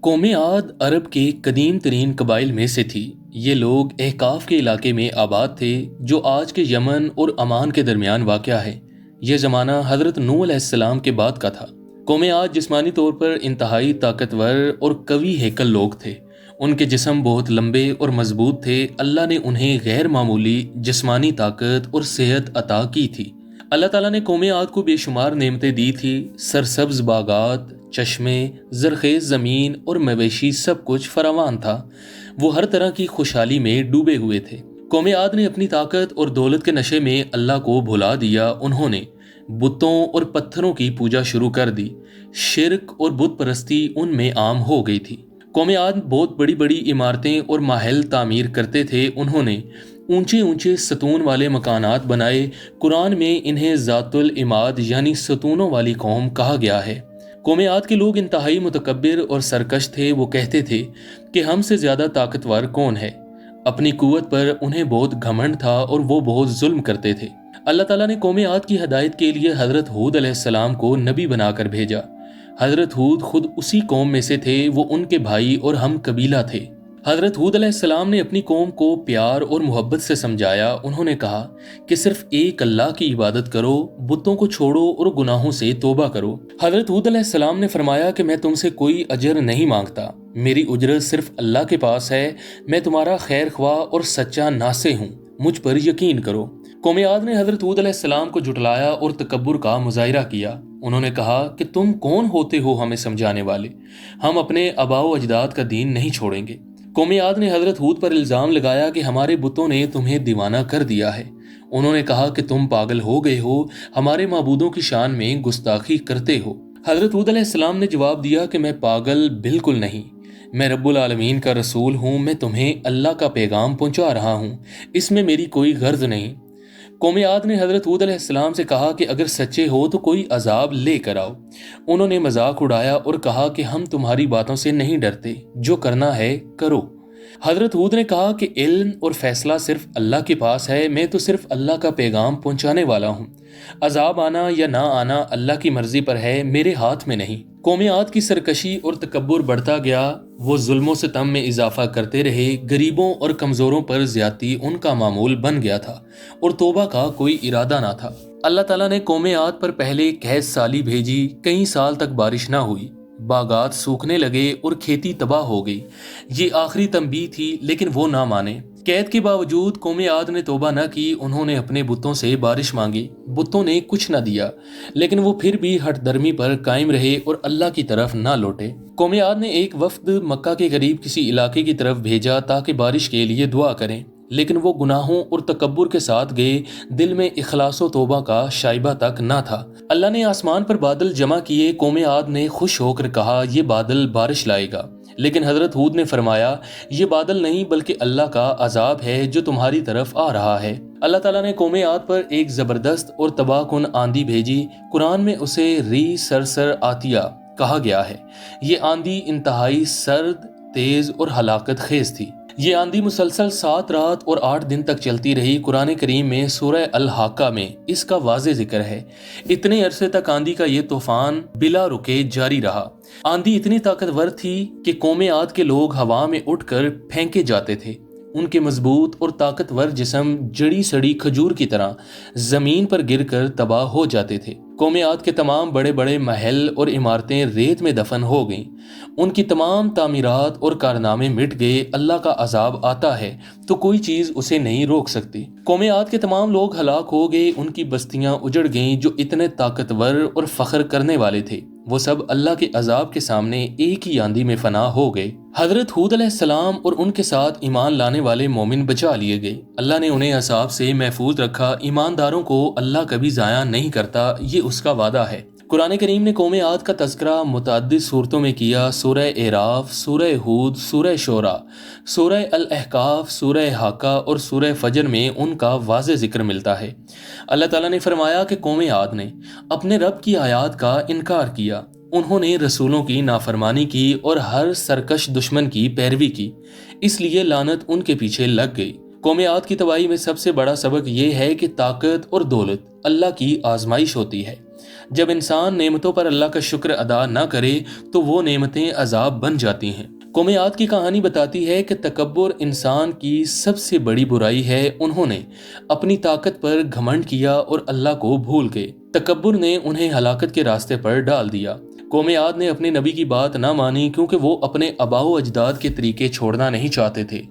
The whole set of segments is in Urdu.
قوم عاد عرب کے قدیم ترین قبائل میں سے تھی۔ یہ لوگ احقاف کے علاقے میں آباد تھے جو آج کے یمن اور عمان کے درمیان واقع ہے۔ یہ زمانہ حضرت نوح علیہ السلام کے بعد کا تھا۔ قوم عاد جسمانی طور پر انتہائی طاقتور اور قوی ہیکل لوگ تھے۔ ان کے جسم بہت لمبے اور مضبوط تھے۔ اللہ نے انہیں غیر معمولی جسمانی طاقت اور صحت عطا کی تھی۔ اللہ تعالیٰ نے قوم عاد کو بے شمار نعمتیں دی تھی۔ سرسبز باغات، چشمے، زرخیز زمین اور مویشی، سب کچھ فراوان تھا۔ وہ ہر طرح کی خوشحالی میں ڈوبے ہوئے تھے۔ قوم عاد نے اپنی طاقت اور دولت کے نشے میں اللہ کو بھلا دیا۔ انہوں نے بتوں اور پتھروں کی پوجا شروع کر دی۔ شرک اور بت پرستی ان میں عام ہو گئی تھی۔ قوم عاد بہت بڑی بڑی عمارتیں اور محل تعمیر کرتے تھے۔ انہوں نے اونچے اونچے ستون والے مکانات بنائے۔ قرآن میں انہیں ذات العماد یعنی ستونوں والی قوم کہا گیا ہے۔ قوم عاد کے لوگ انتہائی متکبر اور سرکش تھے۔ وہ کہتے تھے کہ ہم سے زیادہ طاقتور کون ہے۔ اپنی قوت پر انہیں بہت گھمنڈ تھا اور وہ بہت ظلم کرتے تھے۔ اللہ تعالیٰ نے قوم عاد کی ہدایت کے لیے حضرت ہود علیہ السلام کو نبی بنا کر بھیجا۔ حضرت ہود خود اسی قوم میں سے تھے۔ وہ ان کے بھائی اور ہم قبیلہ تھے۔ حضرت ہود علیہ السلام نے اپنی قوم کو پیار اور محبت سے سمجھایا۔ انہوں نے کہا کہ صرف ایک اللہ کی عبادت کرو، بتوں کو چھوڑو اور گناہوں سے توبہ کرو۔ حضرت ہود علیہ السلام نے فرمایا کہ میں تم سے کوئی اجر نہیں مانگتا، میری اجرت صرف اللہ کے پاس ہے۔ میں تمہارا خیر خواہ اور سچا ناصح ہوں، مجھ پر یقین کرو۔ قوم عاد نے حضرت ہود علیہ السلام کو جھٹلایا اور تکبر کا مظاہرہ کیا۔ انہوں نے کہا کہ تم کون ہوتے ہو ہمیں سمجھانے والے؟ ہم اپنے آباء و اجداد کا دین نہیں چھوڑیں گے۔ قوم عاد نے حضرت ہود پر الزام لگایا کہ ہمارے بتوں نے تمہیں دیوانہ کر دیا ہے۔ انہوں نے کہا کہ تم پاگل ہو گئے ہو، ہمارے معبودوں کی شان میں گستاخی کرتے ہو۔ حضرت ہود علیہ السلام نے جواب دیا کہ میں پاگل بالکل نہیں، میں رب العالمین کا رسول ہوں۔ میں تمہیں اللہ کا پیغام پہنچا رہا ہوں، اس میں میری کوئی غرض نہیں۔ قوم عاد نے حضرت ہود علیہ السلام سے کہا کہ اگر سچے ہو تو کوئی عذاب لے کر آؤ۔ انہوں نے مذاق اڑایا اور کہا کہ ہم تمہاری باتوں سے نہیں ڈرتے، جو کرنا ہے کرو۔ حضرت ہود نے کہا کہ علم اور فیصلہ صرف اللہ کے پاس ہے، میں تو صرف اللہ کا پیغام پہنچانے والا ہوں۔ عذاب آنا یا نہ آنا اللہ کی مرضی پر ہے، میرے ہاتھ میں نہیں۔ قوم عاد کی سرکشی اور تکبر بڑھتا گیا۔ وہ ظلم و ستم میں اضافہ کرتے رہے۔ غریبوں اور کمزوروں پر زیادتی ان کا معمول بن گیا تھا اور توبہ کا کوئی ارادہ نہ تھا۔ اللہ تعالیٰ نے قوم عاد پر پہلے قحط سالی بھیجی۔ کئی سال تک بارش نہ ہوئی، باغات سوکھنے لگے اور کھیتی تباہ ہو گئی۔ یہ آخری تنبیہ تھی، لیکن وہ نہ مانے۔ قید کے باوجود قوم عاد نے توبہ نہ کی۔ انہوں نے اپنے بتوں سے بارش مانگی، بتوں نے کچھ نہ دیا، لیکن وہ پھر بھی ہٹ درمی پر قائم رہے اور اللہ کی طرف نہ لوٹے۔ قوم عاد نے ایک وفد مکہ کے قریب کسی علاقے کی طرف بھیجا تاکہ بارش کے لیے دعا کریں، لیکن وہ گناہوں اور تکبر کے ساتھ گئے۔ دل میں اخلاص و توبہ کا شائبہ تک نہ تھا۔ اللہ نے آسمان پر بادل جمع کیے۔ قوم عاد نے خوش ہو کر کہا یہ بادل بارش لائے گا، لیکن حضرت ہود نے فرمایا یہ بادل نہیں بلکہ اللہ کا عذاب ہے جو تمہاری طرف آ رہا ہے۔ اللہ تعالیٰ نے قوم عاد پر ایک زبردست اور تباہ کن آندھی بھیجی۔ قرآن میں اسے ری سرسر آتیہ کہا گیا ہے۔ یہ آندھی انتہائی سرد، تیز اور ہلاکت خیز تھی۔ یہ آندھی مسلسل 7 رات اور 8 دن تک چلتی رہی۔ قرآن کریم میں سورہ الحاقہ میں اس کا واضح ذکر ہے۔ اتنے عرصے تک آندھی کا یہ طوفان بلا رکے جاری رہا۔ آندھی اتنی طاقتور تھی کہ قوم عاد کے لوگ ہوا میں اٹھ کر پھینکے جاتے تھے۔ ان کے مضبوط اور طاقتور جسم جڑی سڑی کھجور کی طرح زمین پر گر کر تباہ ہو جاتے تھے۔ قوم عاد کے تمام بڑے بڑے محل اور عمارتیں ریت میں دفن ہو گئیں۔ ان کی تمام تعمیرات اور کارنامے مٹ گئے۔ اللہ کا عذاب آتا ہے تو کوئی چیز اسے نہیں روک سکتی۔ قوم عاد کے تمام لوگ ہلاک ہو گئے۔ ان کی بستیاں اجڑ گئیں جو اتنے طاقتور اور فخر کرنے والے تھے۔ وہ سب اللہ کے عذاب کے سامنے ایک ہی آندھی میں فنا ہو گئے۔ حضرت ہود علیہ السلام اور ان کے ساتھ ایمان لانے والے مومن بچا لیے گئے۔ اللہ نے انہیں عذاب سے محفوظ رکھا۔ ایمانداروں کو اللہ کبھی ضائع نہیں کرتا، یہ اس کا وعدہ ہے۔ قرآن کریم نے قوم عاد کا تذکرہ متعدد صورتوں میں کیا۔ سورہ اعراف، سورہ ہود، سورہ شعراء، سورہ الاحقاف، سورہ حاقہ اور سورہ فجر میں ان کا واضح ذکر ملتا ہے۔ اللہ تعالیٰ نے فرمایا کہ قوم عاد نے اپنے رب کی آیات کا انکار کیا۔ انہوں نے رسولوں کی نافرمانی کی اور ہر سرکش دشمن کی پیروی کی، اس لیے لعنت ان کے پیچھے لگ گئی۔ قوم عاد کی تباہی میں سب سے بڑا سبق یہ ہے کہ طاقت اور دولت اللہ کی آزمائش ہوتی ہے۔ جب انسان نعمتوں پر اللہ کا شکر ادا نہ کرے تو وہ نعمتیں عذاب بن جاتی ہیں۔ قوم عاد کی کہانی بتاتی ہے کہ تکبر انسان کی سب سے بڑی برائی ہے۔ انہوں نے اپنی طاقت پر گھمنڈ کیا اور اللہ کو بھول گئے۔ تکبر نے انہیں ہلاکت کے راستے پر ڈال دیا۔ قوم عاد نے اپنے نبی کی بات نہ مانی کیونکہ وہ اپنے آباء و اجداد کے طریقے چھوڑنا نہیں چاہتے تھے۔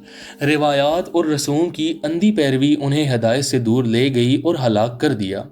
روایات اور رسوم کی اندھی پیروی انہیں ہدایت سے دور لے گئی اور ہلاک کر دیا۔